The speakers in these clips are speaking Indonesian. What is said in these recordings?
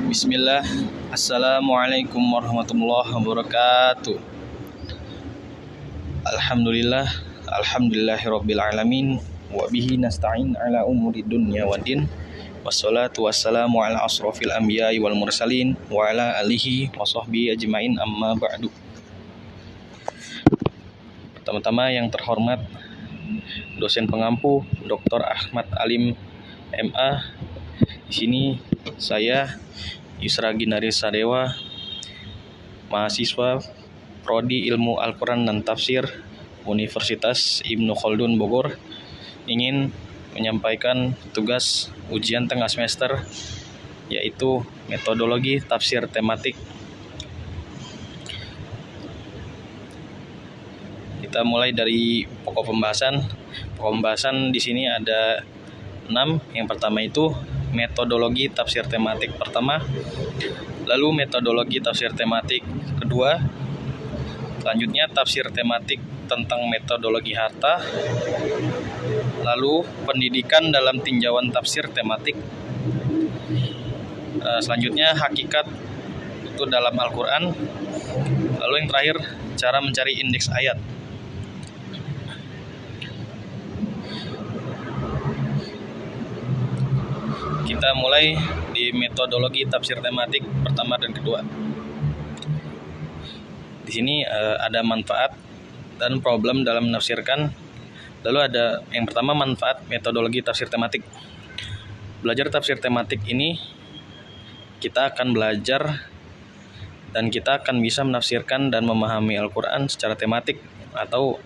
Bismillah. Assalamualaikum warahmatullahi wabarakatuh. Alhamdulillah. Alhamdulillahirabbil alamin. Wa bihi nasta'in ala umuri dunya waddin. Wassalatu wassalamu ala asrofil anbiya'i wal mursalin wa ala alihi wa sahbihi ajmain, amma ba'du. Pertama-tama yang terhormat dosen pengampu Dr. Ahmad Alim MA. Di sini saya Yusra Ginari Sadewa, mahasiswa Prodi Ilmu Al-Quran dan Tafsir Universitas Ibnu Khaldun Bogor, ingin menyampaikan tugas ujian tengah semester, yaitu metodologi tafsir tematik. Kita mulai dari pokok pembahasan. Pokok pembahasan di sini ada 6. Yang pertama itu metodologi tafsir tematik pertama, lalu metodologi tafsir tematik kedua, selanjutnya tafsir tematik tentang metodologi harta, lalu pendidikan dalam tinjauan tafsir tematik, selanjutnya hakikat itu dalam Al-Quran, lalu yang terakhir cara mencari indeks ayat. Kita mulai di metodologi tafsir tematik pertama dan kedua. Di sini ada manfaat dan problem dalam menafsirkan. Lalu ada yang pertama, manfaat metodologi tafsir tematik. Belajar tafsir tematik ini kita akan belajar dan kita akan bisa menafsirkan dan memahami Al-Quran secara tematik atau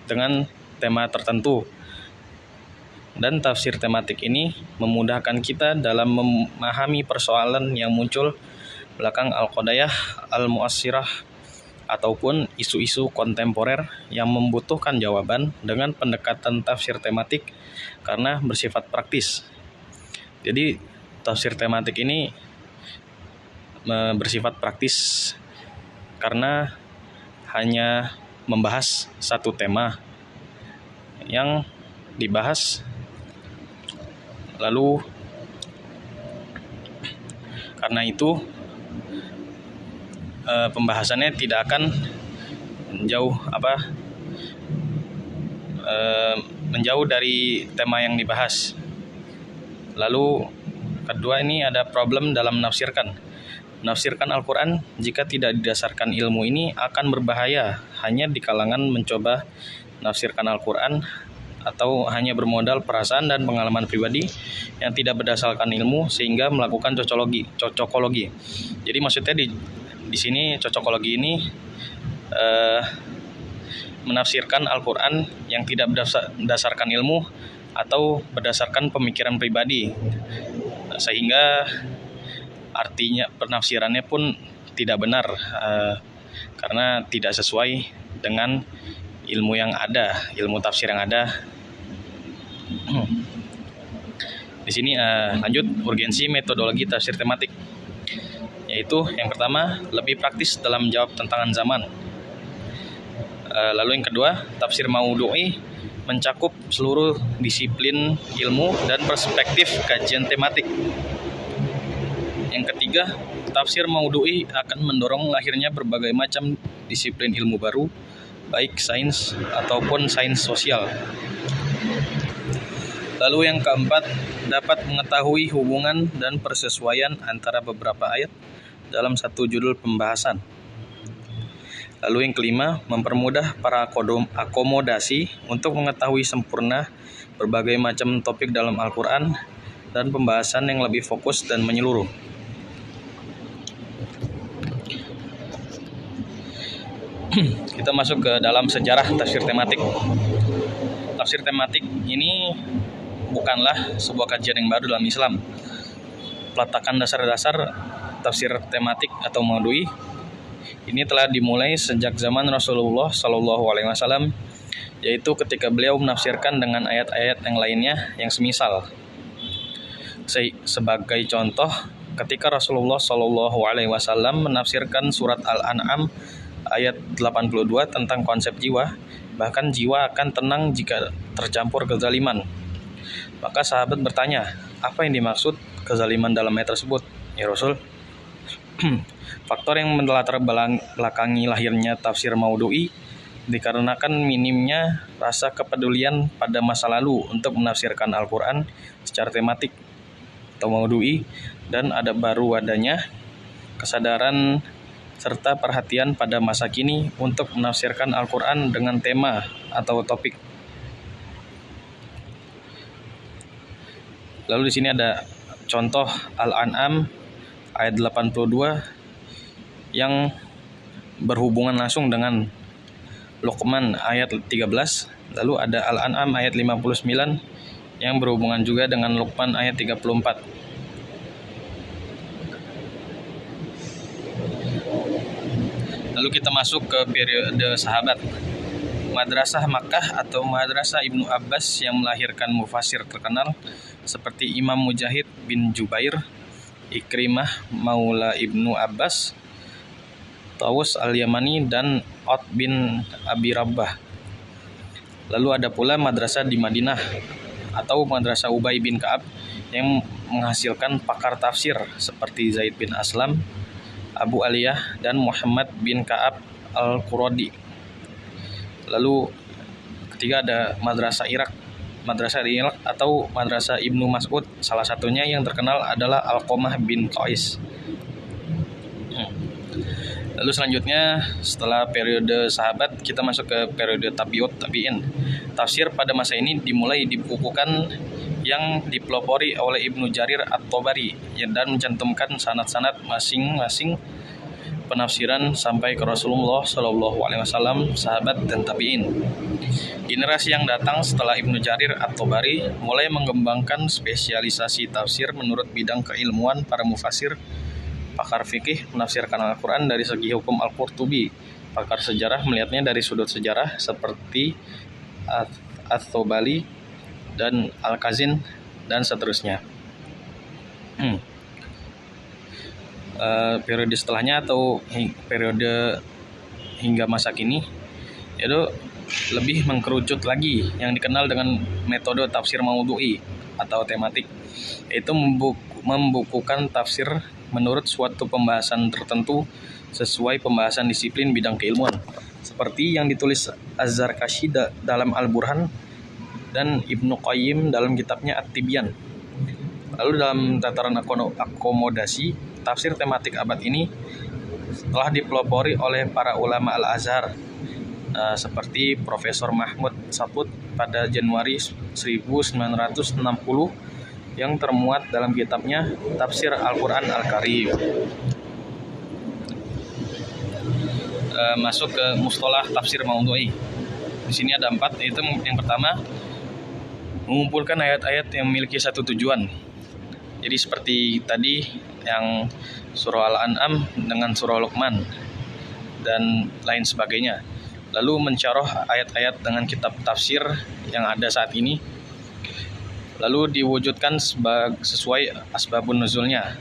dengan tema tertentu. Dan tafsir tematik ini memudahkan kita dalam memahami persoalan yang muncul belakang al-qadayah al-mu'assirah ataupun isu-isu kontemporer yang membutuhkan jawaban dengan pendekatan tafsir tematik karena bersifat praktis. Jadi tafsir tematik ini bersifat praktis karena hanya membahas satu tema yang dibahas, lalu karena itu pembahasannya tidak akan menjauh dari tema yang dibahas. Lalu kedua, ini ada problem dalam menafsirkan. Menafsirkan Al-Quran jika tidak didasarkan ilmu ini akan berbahaya hanya di kalangan mencoba menafsirkan Al-Quran atau hanya bermodal perasaan dan pengalaman pribadi yang tidak berdasarkan ilmu sehingga melakukan cocokologi. Jadi maksudnya di sini cocokologi ini menafsirkan Al-Quran yang tidak berdasarkan ilmu atau berdasarkan pemikiran pribadi, sehingga artinya penafsirannya pun tidak benar karena tidak sesuai dengan ilmu yang ada, ilmu tafsir yang ada. Di sini lanjut urgensi metodologi tafsir tematik, yaitu yang pertama, lebih praktis dalam menjawab tantangan zaman. Lalu yang kedua, tafsir maudu'i mencakup seluruh disiplin ilmu dan perspektif kajian tematik. Yang ketiga, tafsir maudu'i akan mendorong lahirnya berbagai macam disiplin ilmu baru, baik sains ataupun sains sosial. Lalu yang keempat, dapat mengetahui hubungan dan persesuaian antara beberapa ayat dalam satu judul pembahasan. Lalu yang kelima, mempermudah para akomodasi untuk mengetahui sempurna berbagai macam topik dalam Al-Quran dan pembahasan yang lebih fokus dan menyeluruh. Kita masuk ke dalam sejarah tafsir tematik. Tafsir tematik ini bukanlah sebuah kajian yang baru dalam Islam. Peletakan dasar-dasar tafsir tematik atau maudu'i ini telah dimulai sejak zaman Rasulullah SAW, yaitu ketika beliau menafsirkan dengan ayat-ayat yang lainnya yang semisal. Sebagai contoh, ketika Rasulullah SAW menafsirkan surat Al-An'am ayat 82 tentang konsep jiwa, bahkan jiwa akan tenang jika tercampur kezaliman. Maka sahabat bertanya, apa yang dimaksud kezaliman dalam ayat tersebut, ya Rasul. Faktor yang melatar belakangi lahirnya tafsir maudhu'i dikarenakan minimnya rasa kepedulian pada masa lalu untuk menafsirkan Al-Quran secara tematik atau maudhu'i, dan ada baru adanya kesadaran serta perhatian pada masa kini untuk menafsirkan Al-Quran dengan tema atau topik. Lalu di sini ada contoh Al-An'am ayat 82 yang berhubungan langsung dengan Luqman ayat 13. Lalu ada Al-An'am ayat 59 yang berhubungan juga dengan Luqman ayat 34. Lalu kita masuk ke periode sahabat. Madrasah Makkah atau Madrasah Ibnu Abbas yang melahirkan mufasir terkenal seperti Imam Mujahid bin Jubair, Ikrimah Maula Ibnu Abbas, Tawus Al-Yamani, dan Ut bin Abi Rabbah. Lalu ada pula madrasah di Madinah atau Madrasah Ubay bin Ka'ab yang menghasilkan pakar tafsir seperti Zaid bin Aslam, Abu Aliyah, dan Muhammad bin Ka'ab Al-Quradi. Lalu ketiga ada madrasah Irak. Madrasah di Irak atau Madrasah Ibnu Mas'ud, salah satunya yang terkenal adalah Alqamah bin Qais. Lalu selanjutnya setelah periode sahabat kita masuk ke periode tabi'in. Tafsir pada masa ini dimulai dibukukan yang dipelopori oleh Ibnu Jarir At-Tabari dan mencantumkan sanad-sanad masing-masing penafsiran sampai ke Rasulullah SAW, sahabat, dan tabi'in. Generasi yang datang setelah Ibnu Jarir At-Tabari mulai mengembangkan spesialisasi tafsir menurut bidang keilmuan para mufasir. Pakar fikih menafsirkan Al-Quran dari segi hukum Al-Qurtubi. Pakar sejarah melihatnya dari sudut sejarah seperti Ats-Tsabari dan Al-Kazin dan seterusnya. Periode setelahnya atau periode hingga masa kini itu lebih mengkerucut lagi yang dikenal dengan metode tafsir maudhu'i atau tematik, yaitu membukukan tafsir menurut suatu pembahasan tertentu sesuai pembahasan disiplin bidang keilmuan, seperti yang ditulis Az-Zarkashi dalam Al-Burhan dan Ibnu Qayyim dalam kitabnya At-Tibyan. Lalu dalam tataran akomodasi, tafsir tematik abad ini telah dipelopori oleh para ulama Al-Azhar seperti Profesor Mahmud Saput pada Januari 1960 yang termuat dalam kitabnya Tafsir Al-Quran Al-Karim. Masuk ke mustalah tafsir maudhu'i. Di sini ada 4, yaitu yang pertama mengumpulkan ayat-ayat yang memiliki satu tujuan. Jadi seperti tadi yang surah Al-An'am dengan surah Luqman dan lain sebagainya. Lalu mencaroh ayat-ayat dengan kitab tafsir yang ada saat ini. Lalu diwujudkan sesuai asbabun nuzulnya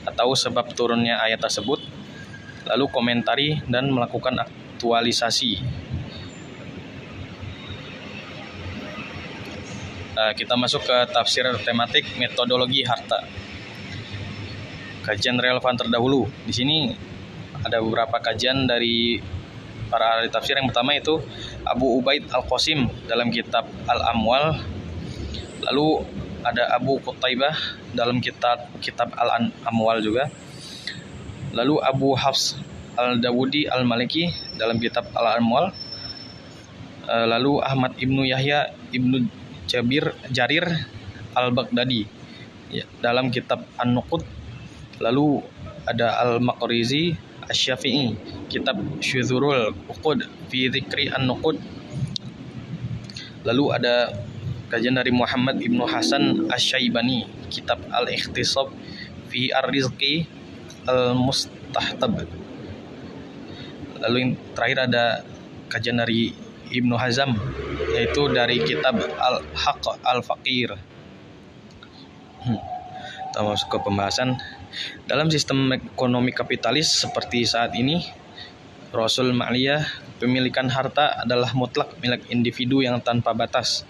atau sebab turunnya ayat tersebut. Lalu komentari dan melakukan aktualisasi. Kita masuk ke tafsir tematik metodologi harta. Kajian relevan terdahulu. Di sini ada beberapa kajian dari para ahli tafsir. Yang pertama itu Abu Ubaid Al-Qasim dalam kitab Al-Amwal. Lalu ada Abu Qutaibah dalam kitab Al-Amwal juga. Lalu Abu Hafs Al-Dawudi Al-Maliki dalam kitab Al-Amwal. Lalu Ahmad Ibnu Yahya Ibnu Jarir Al-Baghdadi dalam kitab An-Nuqud. Lalu ada Al-Maqrizi Asy-Syafi'i kitab Syudzurul Uqud fi Dzikri An-Nuqud. Lalu ada kajian dari Muhammad Ibnu Hasan Asy-Syaibani kitab Al-Ikhtisab fi Ar-Rizqi Al-Mustahtab. Lalu yang terakhir ada kajian dari Ibnu Hazm, yaitu dari kitab Al-Haqq Al-Faqir. Kita masuk ke pembahasan. Dalam sistem ekonomi kapitalis seperti saat ini, Rasul Ma'liyah, pemilikan harta adalah mutlak milik individu yang tanpa batas,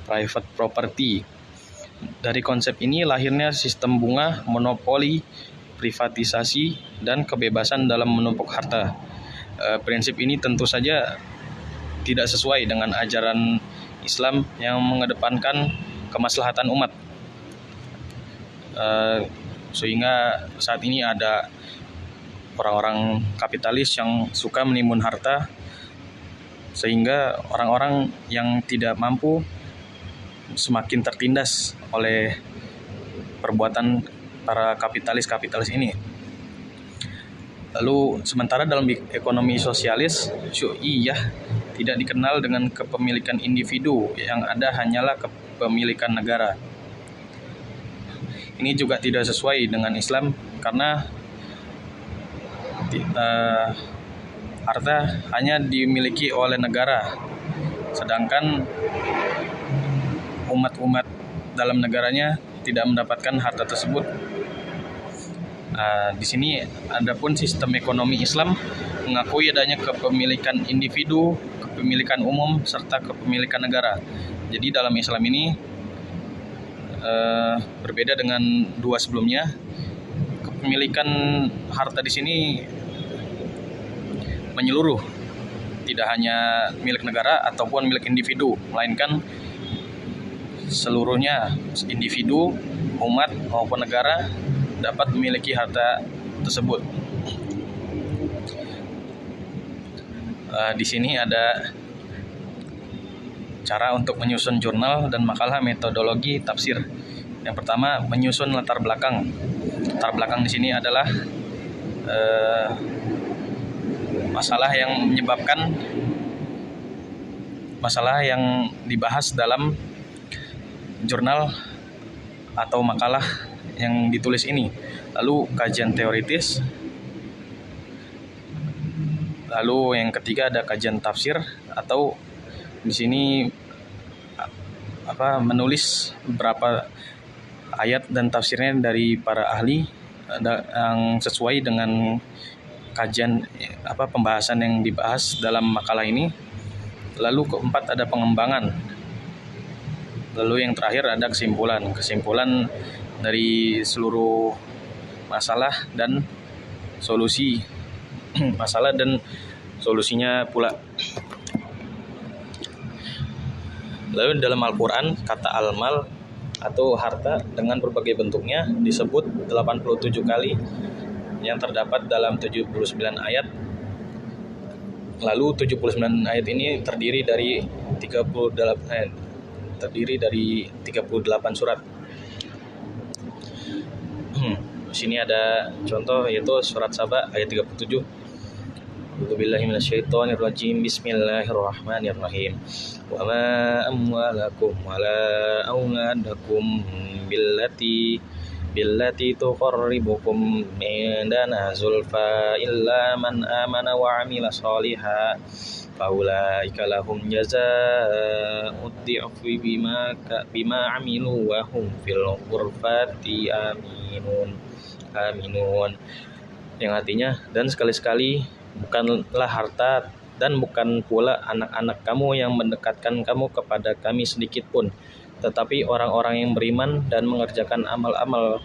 private property. Dari konsep ini lahirnya sistem bunga, monopoli, privatisasi, dan kebebasan dalam menumpuk harta. Prinsip ini tentu saja tidak sesuai dengan ajaran Islam yang mengedepankan kemaslahatan umat. Sehingga saat ini ada orang-orang kapitalis yang suka menimbun harta, sehingga orang-orang yang tidak mampu semakin tertindas oleh perbuatan para kapitalis ini. Lalu sementara dalam ekonomi sosialis syu'iyah tidak dikenal dengan kepemilikan individu, yang ada hanyalah kepemilikan negara. Ini juga tidak sesuai dengan Islam karena harta hanya dimiliki oleh negara, sedangkan umat-umat dalam negaranya tidak mendapatkan harta tersebut. Di sini adapun sistem ekonomi Islam mengakui adanya kepemilikan individu, kepemilikan umum, serta kepemilikan negara. Jadi dalam Islam ini berbeda dengan dua sebelumnya. Kepemilikan harta di sini menyeluruh, tidak hanya milik negara ataupun milik individu, melainkan seluruhnya, individu, umat maupun negara dapat memiliki harta tersebut. Di sini ada cara untuk menyusun jurnal dan makalah metodologi tafsir. Yang pertama, menyusun latar belakang. Latar belakang di sini adalah masalah yang dibahas dalam jurnal atau makalah yang ditulis ini. Lalu kajian teoritis. Lalu yang ketiga ada kajian tafsir, atau di sini menulis beberapa ayat dan tafsirnya dari para ahli yang sesuai dengan kajian pembahasan yang dibahas dalam makalah ini. Lalu keempat ada pengembangan. Lalu yang terakhir ada kesimpulan dari seluruh masalah dan solusi masalah dan solusinya pula. Lalu dalam Al-Quran, kata al-mal atau harta dengan berbagai bentuknya disebut 87 kali, yang terdapat dalam 79 ayat. Lalu 79 ayat ini terdiri dari 38 surat. Di sini ada contoh, yaitu surat Saba ayat 37. A'udzubillahi minasyaitonirrajim. Bismillahirrahmanirrahim. Wa ma amwalakum wala auladakum billati tuqarribukum indana zulfa illa man amana wa amila shalihan faulaika lahum jazaa'ud dhi'fi bima amilu wa hum fil ghurfati aminun. Yang artinya, dan sekali-sekali bukanlah harta dan bukan pula anak-anak kamu yang mendekatkan kamu kepada kami sedikit pun, tetapi orang-orang yang beriman dan mengerjakan amal-amal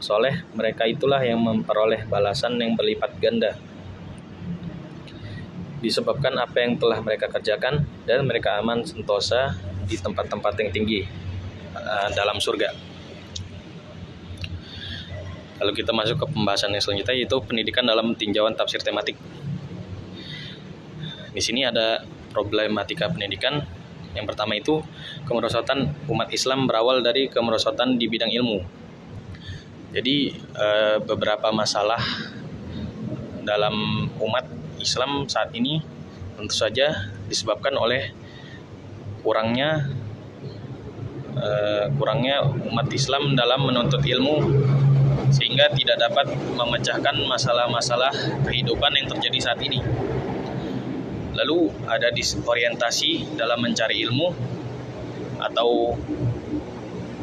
soleh, mereka itulah yang memperoleh balasan yang berlipat ganda disebabkan apa yang telah mereka kerjakan, dan mereka aman sentosa di tempat-tempat yang tinggi dalam surga. Lalu kita masuk ke pembahasan yang selanjutnya, yaitu pendidikan dalam tinjauan tafsir tematik. Di sini ada problematika pendidikan. Yang pertama itu, kemerosotan umat Islam berawal dari kemerosotan di bidang ilmu. Jadi beberapa masalah dalam umat Islam saat ini tentu saja disebabkan oleh kurangnya umat Islam dalam menuntut ilmu, sehingga tidak dapat memecahkan masalah-masalah kehidupan yang terjadi saat ini. Lalu ada disorientasi dalam mencari ilmu, atau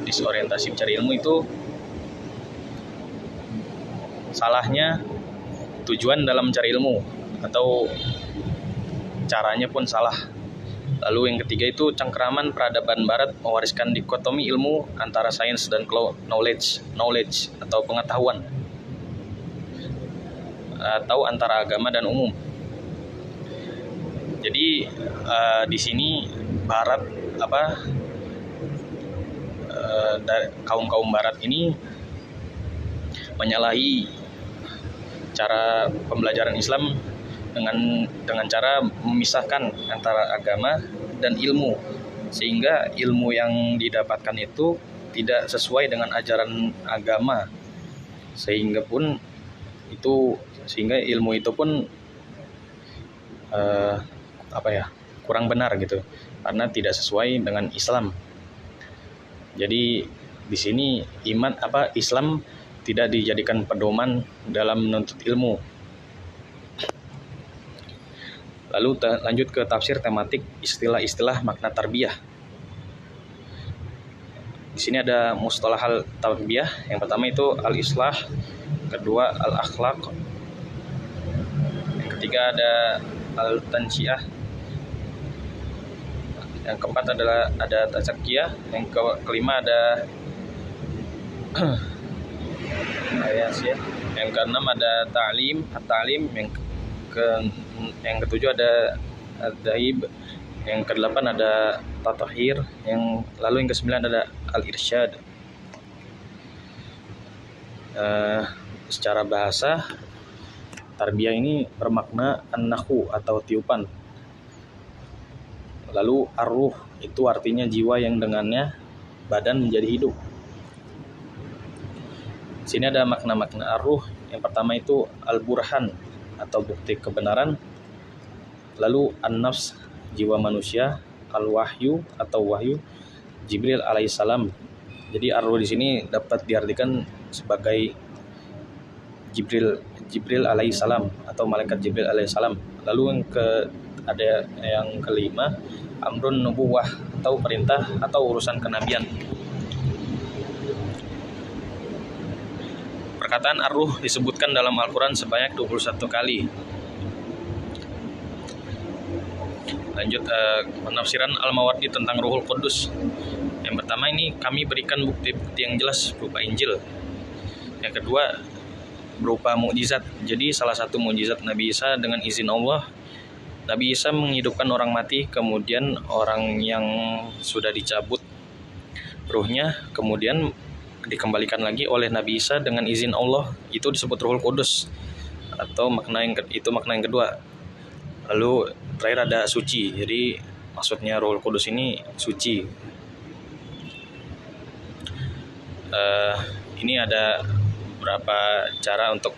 disorientasi mencari ilmu itu salahnya tujuan dalam mencari ilmu, atau caranya pun salah. Lalu yang ketiga itu cengkeraman peradaban barat mewariskan dikotomi ilmu antara sains dan knowledge atau pengetahuan, atau antara agama dan umum. Jadi di sini barat kaum barat ini menyalahi cara pembelajaran Islam dengan cara memisahkan antara agama dan ilmu, sehingga ilmu yang didapatkan itu tidak sesuai dengan ajaran agama, sehingga ilmu itu pun kurang benar gitu, karena tidak sesuai dengan Islam. Jadi di sini Islam tidak dijadikan pedoman dalam menuntut ilmu. Lalu lanjut ke tafsir tematik istilah-istilah makna tarbiyah. Di sini ada mustalahal tarbiyah. Yang pertama itu al-islah, kedua al-akhlaq, yang ketiga ada al-tansyiah, yang keempat adalah ada tazkiyah, yang kelima ada yang keenam ada ta'lim, yang ketujuh ada ad-daib, yang kedelapan ada tatahir, lalu yang kesembilan ada al-irsyad. Secara bahasa, tarbiyah ini bermakna an-nahu atau tiupan. Lalu ar-ruh itu artinya jiwa yang dengannya badan menjadi hidup. Sini ada makna-makna ar-ruh. Yang pertama itu al-burhan atau bukti kebenaran. Lalu an-nafs, jiwa manusia. Al-wahyu atau wahyu, Jibril alaihissalam. Jadi ar-ruh di sini dapat diartikan sebagai Jibril alaihissalam atau malaikat Jibril alaihissalam. Lalu ada yang kelima, amrun nubuwah atau perintah atau urusan kenabian. Perkataan ar-ruh disebutkan dalam Al-Quran sebanyak 21 kali. Lanjut penafsiran Al-Mawardi tentang Ruhul Qudus. Yang pertama ini kami berikan bukti-bukti yang jelas berupa Injil. Yang kedua berupa mukjizat. Jadi salah satu mukjizat Nabi Isa dengan izin Allah, Nabi Isa menghidupkan orang mati, kemudian orang yang sudah dicabut ruhnya kemudian dikembalikan lagi oleh Nabi Isa dengan izin Allah. Itu disebut Ruhul Qudus atau makna yang kedua. Lalu terakhir ada suci. Jadi maksudnya Ruhul Qudus ini suci. Ini ada beberapa cara untuk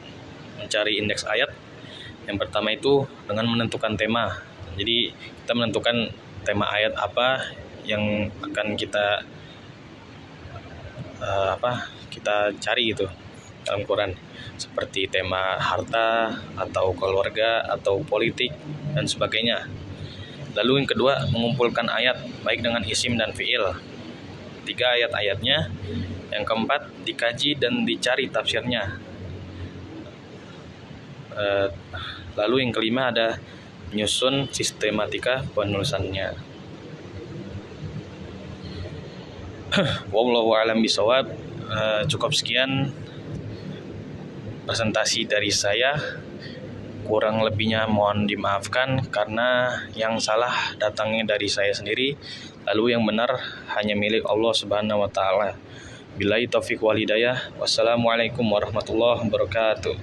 mencari indeks ayat. Yang pertama itu dengan menentukan tema. Jadi kita menentukan tema ayat apa yang akan kita cari gitu dalam Quran, seperti tema harta atau keluarga atau politik dan sebagainya. Lalu yang kedua mengumpulkan ayat baik dengan isim dan fiil, 3 ayat-ayatnya. Yang keempat dikaji dan dicari tafsirnya. Lalu yang kelima ada menyusun sistematika penulisannya. Wallahu a'lam bishawab. Cukup sekian presentasi dari saya. Kurang lebihnya mohon dimaafkan karena yang salah datangnya dari saya sendiri, lalu yang benar hanya milik Allah Subhanahu wa taala. Billahi taufiq wal hidayah. Wassalamualaikum warahmatullahi wabarakatuh.